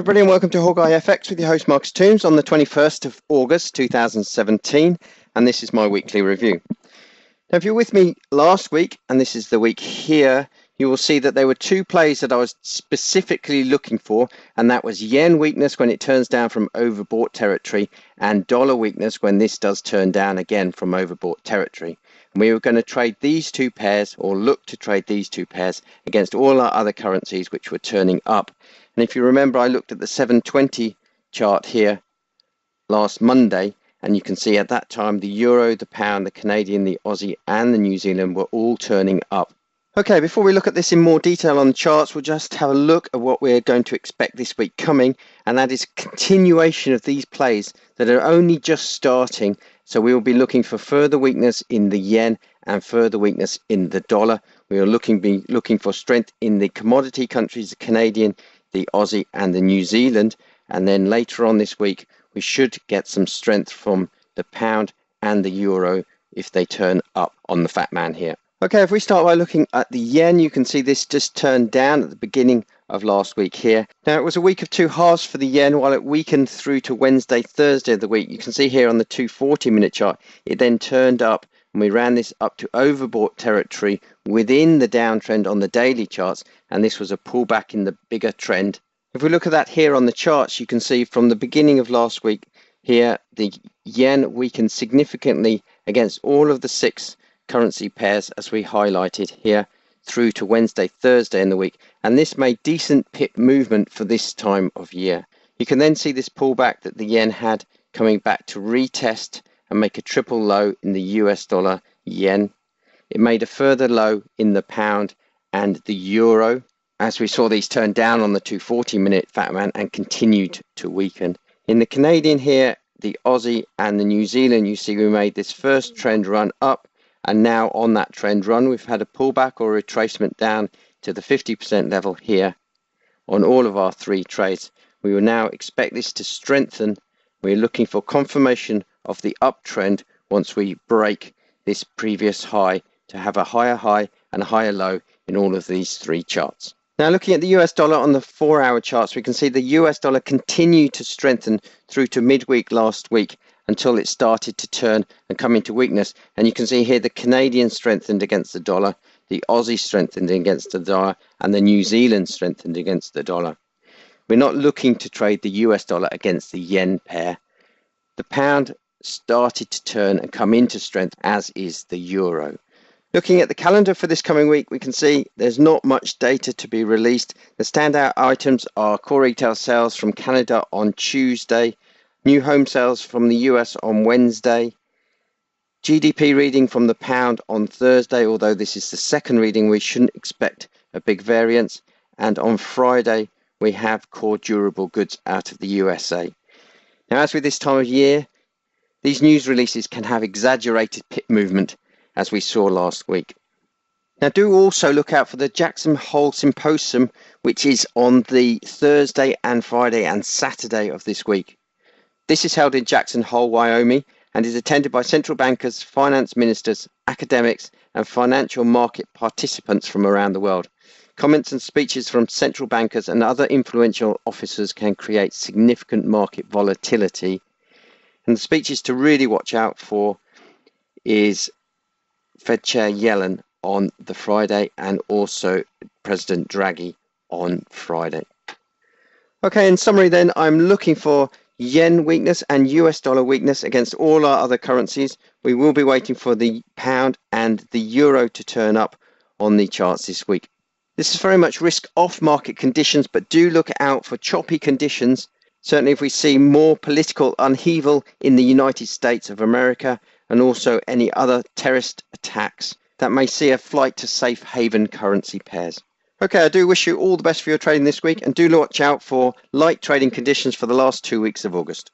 everybody, and welcome to HawkeyeFX with your host Marcus Toombs on the 21st of August 2017, and this is my weekly review. Now, if you're with me last week, and this is the week here, you will see that there were two plays that I was specifically looking for, and that was yen weakness when it turns down from overbought territory, and dollar weakness when this does turn down again from overbought territory. And we were going to trade these two pairs, or look to trade these two pairs, against all our other currencies which were turning up. And if you remember, I looked at the 720 chart here last Monday, and you can see at that time the euro, the pound, the Canadian, the Aussie and the New Zealand were all turning up. Okay, before we look at this in more detail on the charts, we'll just have a look at what we're going to expect this week coming, and that is continuation of these plays that are only just starting. So we will be looking for further weakness in the yen and further weakness in the dollar. We are looking for strength in the commodity countries, the Canadian, the Aussie and the New Zealand, and then later on this week we should get some strength from the pound and the euro if they turn up on the fat man here. Okay, if we start by looking at the yen, you can see this just turned down at the beginning of last week here. Now, it was a week of two halves for the yen. While it weakened through to Wednesday, Thursday of the week, you can see here on the 240-minute chart, it then turned up, and we ran this up to overbought territory within the downtrend on the daily charts, and this was a pullback in the bigger trend. If we look at that here on the charts, you can see from the beginning of last week here, the yen weakened significantly against all of the six currency pairs as we highlighted here through to Wednesday, Thursday in the week, and this made decent pip movement for this time of year. You can then see this pullback that the yen had coming back to retest and make a triple low in the US dollar yen. It made a further low in the pound and the euro as we saw these turn down on the 240-minute fat man and continued to weaken. In the Canadian here, the Aussie and the New Zealand, you see we made this first trend run up, and now on that trend run we've had a pullback or a retracement down to the 50% level here on all of our three trades. We will now expect this to strengthen. We're looking for confirmation of the uptrend once we break this previous high to have a higher high and a higher low in all of these three charts. Now, looking at the US dollar on the 4-hour charts, we can see the US dollar continued to strengthen through to midweek last week until it started to turn and come into weakness. And you can see here the Canadian strengthened against the dollar, the Aussie strengthened against the dollar, and the New Zealand strengthened against the dollar. We're not looking to trade the US dollar against the yen pair. The pound started to turn and come into strength, as is the euro. Looking at the calendar for this coming week, we can see there's not much data to be released. The standout items are core retail sales from Canada on Tuesday, new home sales from the US on Wednesday, GDP reading from the pound on Thursday, although this is the second reading, we shouldn't expect a big variance, and on Friday we have core durable goods out of the USA. Now, as with this time of year, these news releases can have exaggerated pip movement, as we saw last week. Now, do also look out for the Jackson Hole Symposium, which is on the Thursday and Friday and Saturday of this week. This is held in Jackson Hole, Wyoming, and is attended by central bankers, finance ministers, academics, and financial market participants from around the world. Comments and speeches from central bankers and other influential officers can create significant market volatility. And the speeches to really watch out for is Fed Chair Yellen on the Friday and also President Draghi on Friday. Okay, in summary then, I'm looking for yen weakness and US dollar weakness against all our other currencies. We will be waiting for the pound and the euro to turn up on the charts this week. This is very much risk off market conditions, but do look out for choppy conditions. Certainly if we see more political upheaval in the United States of America and also any other terrorist attacks, that may see a flight to safe haven currency pairs. Okay, I do wish you all the best for your trading this week, and do watch out for light trading conditions for the last 2 weeks of August.